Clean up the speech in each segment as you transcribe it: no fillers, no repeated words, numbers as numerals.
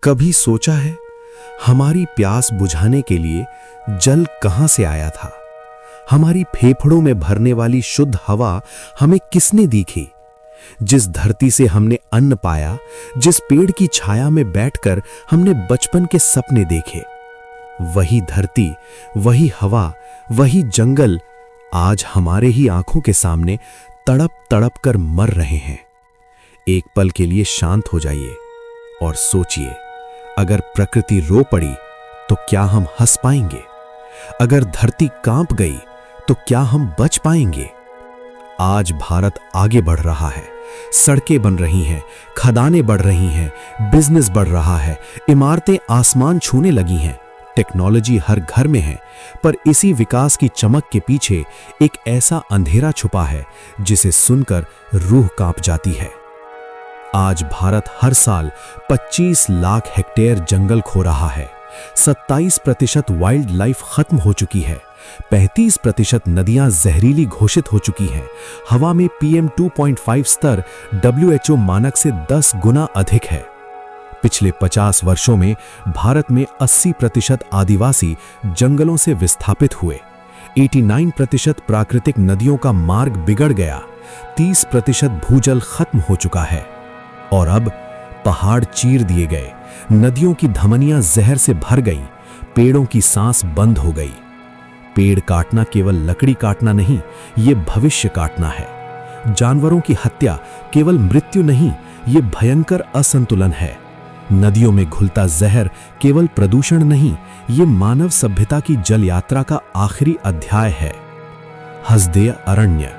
कभी सोचा है हमारी प्यास बुझाने के लिए जल कहां से आया था? हमारी फेफड़ों में भरने वाली शुद्ध हवा हमें किसने दी थी? जिस धरती से हमने अन्न पाया, जिस पेड़ की छाया में बैठकर हमने बचपन के सपने देखे, वही धरती, वही हवा, वही जंगल आज हमारे ही आंखों के सामने तड़प तड़प कर मर रहे हैं। एक पल के लिए शांत हो जाइए और सोचिए, अगर प्रकृति रो पड़ी तो क्या हम हंस पाएंगे? अगर धरती कांप गई तो क्या हम बच पाएंगे? आज भारत आगे बढ़ रहा है, सड़कें बन रही हैं, खदानें बढ़ रही हैं, बिजनेस बढ़ रहा है, इमारतें आसमान छूने लगी हैं, टेक्नोलॉजी हर घर में है, पर इसी विकास की चमक के पीछे एक ऐसा अंधेरा छुपा है जिसे सुनकर रूह कांप जाती है। आज भारत हर साल 25 लाख हेक्टेयर जंगल खो रहा है, 27% वाइल्ड लाइफ खत्म हो चुकी है, 35% नदियां जहरीली घोषित हो चुकी हैं, हवा में PM 2.5 स्तर WHO मानक से 10 गुना अधिक है। पिछले 50 वर्षों में भारत में 80% आदिवासी जंगलों से विस्थापित हुए, 89% प्राकृतिक नदियों का मार्ग बिगड़ गया, 30% भूजल खत्म हो चुका है और अब पहाड़ चीर दिए गए, नदियों की धमनियां जहर से भर गईं, पेड़ों की सांस बंद हो गई। पेड़ काटना केवल लकड़ी काटना नहीं, ये भविष्य काटना है। जानवरों की हत्या केवल मृत्यु नहीं, ये भयंकर असंतुलन है। नदियों में घुलता जहर केवल प्रदूषण नहीं, ये मानव सभ्यता की जल यात्रा का आखिरी अध्याय है। हसदेव अरण्य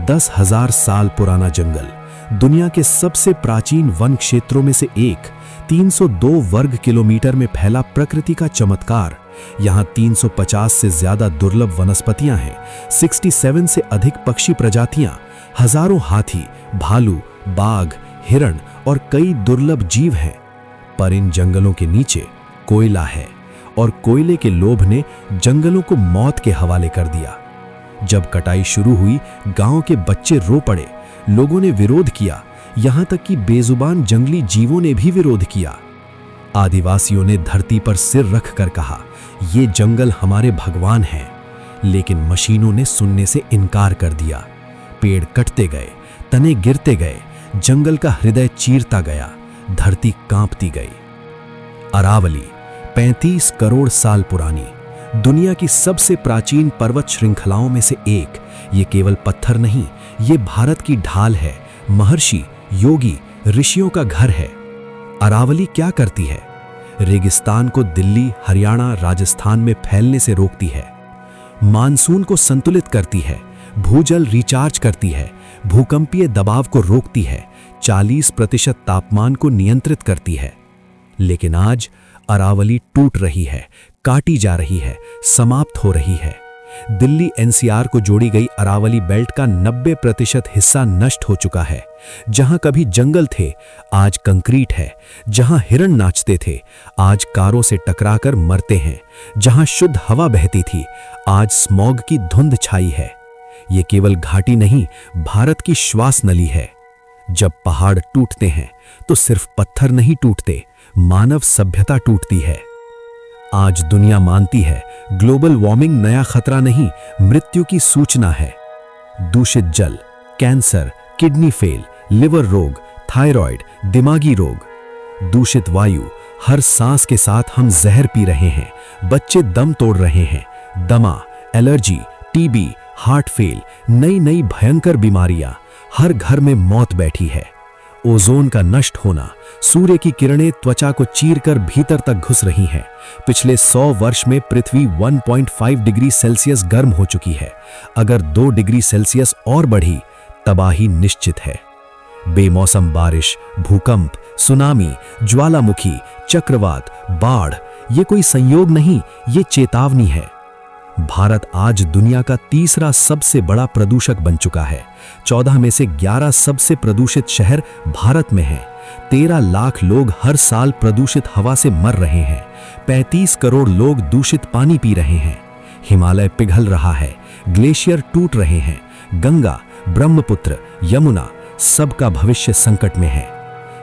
10,000 साल पुराना जंगल, दुनिया के सबसे प्राचीन वन क्षेत्रों में से एक, 302 वर्ग किलोमीटर में फैला प्रकृति का चमत्कार। यहाँ 350 से ज्यादा दुर्लभ वनस्पतियां हैं, 67 से अधिक पक्षी प्रजातियां, हजारों हाथी, भालू, बाघ, हिरण और कई दुर्लभ जीव हैं। पर इन जंगलों के नीचे कोयला है और कोयले के लोभ ने जंगलों को मौत के हवाले कर दिया। जब कटाई शुरू हुई, गांव के बच्चे रो पड़े, लोगों ने विरोध किया, यहां तक कि बेजुबान जंगली जीवों ने भी विरोध किया। आदिवासियों ने धरती पर सिर रखकर कहा, ये जंगल हमारे भगवान हैं, लेकिन मशीनों ने सुनने से इनकार कर दिया। पेड़ कटते गए, तने गिरते गए, जंगल का हृदय चीरता गया, धरती कांपती गई। अरावली 35 करोड़ साल पुरानी, दुनिया की सबसे प्राचीन पर्वत श्रृंखलाओं में से एक। ये केवल पत्थर नहीं, ये भारत की ढाल है, महर्षि, योगी, ऋषियों का घर है। अरावली क्या करती है? रेगिस्तान को दिल्ली, हरियाणा, राजस्थान में फैलने से रोकती है, मानसून को संतुलित करती है, भूजल रिचार्ज करती है, भूकंपीय दबाव को रोकती है, 40% तापमान को नियंत्रित करती है। लेकिन आज अरावली टूट रही है, काटी जा रही है, समाप्त हो रही है। दिल्ली NCR को जोड़ी गई अरावली बेल्ट का 90% हिस्सा नष्ट हो चुका है। जहां कभी जंगल थे, आज कंक्रीट है। जहां हिरण नाचते थे, आज कारों से टकराकर मरते हैं। जहां शुद्ध हवा बहती थी, आज स्मॉग की धुंध छाई है। ये केवल घाटी नहीं, भारत की श्वास नली है। जब पहाड़ टूटते हैं तो सिर्फ पत्थर नहीं टूटते, मानव सभ्यता टूटती है। आज दुनिया मानती है, ग्लोबल वार्मिंग नया खतरा नहीं, मृत्यु की सूचना है। दूषित जल, कैंसर, किडनी फेल, लिवर रोग, थायराइड, दिमागी रोग। दूषित वायु, हर सांस के साथ हम जहर पी रहे हैं, बच्चे दम तोड़ रहे हैं। दमा, एलर्जी, टीबी, हार्ट फेल, नई नई भयंकर बीमारियां, हर घर में मौत बैठी है। ओजोन का नष्ट होना, सूर्य की किरणें त्वचा को चीरकर भीतर तक घुस रही हैं। पिछले 100 वर्ष में पृथ्वी 1.5 डिग्री सेल्सियस गर्म हो चुकी है। अगर 2 डिग्री सेल्सियस और बढ़ी, तबाही निश्चित है। बेमौसम बारिश, भूकंप, सुनामी, ज्वालामुखी, चक्रवात, बाढ़, ये कोई संयोग नहीं, ये चेतावनी है। भारत आज दुनिया का तीसरा सबसे बड़ा प्रदूषक बन चुका है। 14 में से 11 सबसे प्रदूषित शहर भारत में हैं। 13 लाख लोग हर साल प्रदूषित हवा से मर रहे हैं। 35 करोड़ लोग दूषित पानी पी रहे हैं। हिमालय पिघल रहा है, ग्लेशियर टूट रहे हैं। गंगा, ब्रह्मपुत्र, यमुना, सबका भविष्य संकट में है।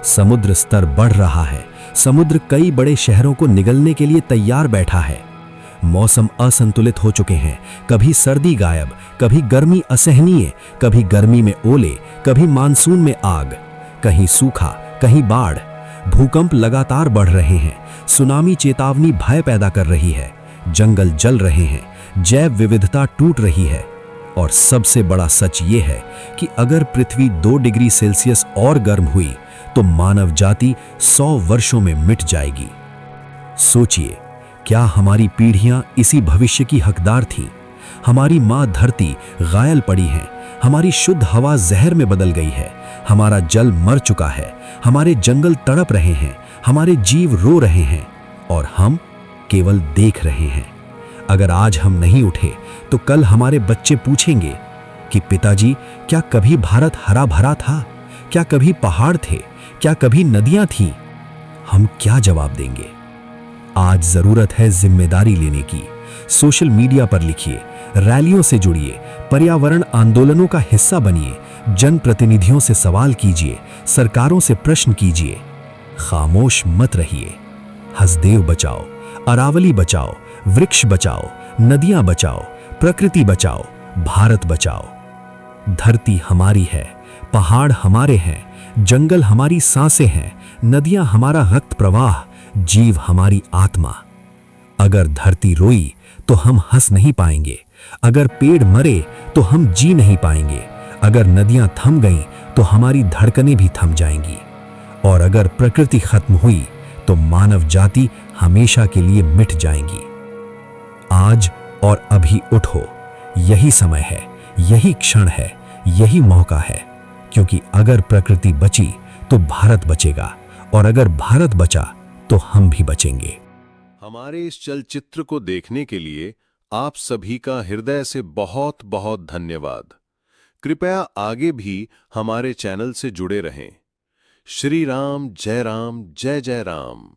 समुद्र स्तर बढ़ रहा है। समुद्र कई बड़े शहरों को निगलने के लिए तैयार बैठा है। मौसम असंतुलित हो चुके हैं। कभी सर्दी गायब, कभी गर्मी असहनीय, कभी गर्मी में ओले, कभी मानसून में आग, कहीं सूखा, कहीं बाढ़। भूकंप लगातार बढ़ रहे हैं। सुनामी चेतावनी भय पैदा कर रही है। जंगल जल रहे हैं। जैव विविधता टूट रही है। और सबसे बड़ा सच ये है कि अगर पृथ्वी 2 डिग्री सेल्सियस और गर्म हुई तो मानव जाति 100 वर्षों में मिट जाएगी। सोचिए, क्या हमारी पीढ़ियां इसी भविष्य की हकदार थीं? हमारी मां धरती घायल पड़ी है। हमारी शुद्ध हवा जहर में बदल गई है। हमारा जल मर चुका है। हमारे जंगल तड़प रहे हैं। हमारे जीव रो रहे हैं और हम केवल देख रहे हैं। अगर आज हम नहीं उठे तो कल हमारे बच्चे पूछेंगे कि पिताजी, क्या कभी भारत हरा भरा था? क्या कभी पहाड़ थे? क्या कभी नदियां थीं? हम क्या जवाब देंगे? आज जरूरत है जिम्मेदारी लेने की। सोशल मीडिया पर लिखिए, रैलियों से जुड़िए, पर्यावरण आंदोलनों का हिस्सा बनिए, जनप्रतिनिधियों से सवाल कीजिए, सरकारों से प्रश्न कीजिए। खामोश मत रहिए। हसदेव बचाओ, अरावली बचाओ, वृक्ष बचाओ, नदियां बचाओ, प्रकृति बचाओ, भारत बचाओ। धरती हमारी है, पहाड़ हमारे हैं, जंगल हमारी सांसें हैं, नदियां हमारा रक्त प्रवाह, जीव हमारी आत्मा। अगर धरती रोई तो हम हंस नहीं पाएंगे। अगर पेड़ मरे तो हम जी नहीं पाएंगे। अगर नदियां थम गईं तो हमारी धड़कनें भी थम जाएंगी। और अगर प्रकृति खत्म हुई तो मानव जाति हमेशा के लिए मिट जाएगी। आज और अभी उठो। यही समय है, यही क्षण है, यही मौका है। क्योंकि अगर प्रकृति बची तो भारत बचेगा, और अगर भारत बचा तो हम भी बचेंगे। हमारे इस चलचित्र को देखने के लिए आप सभी का हृदय से बहुत बहुत धन्यवाद। कृपया आगे भी हमारे चैनल से जुड़े रहें। श्री राम, जय जय राम।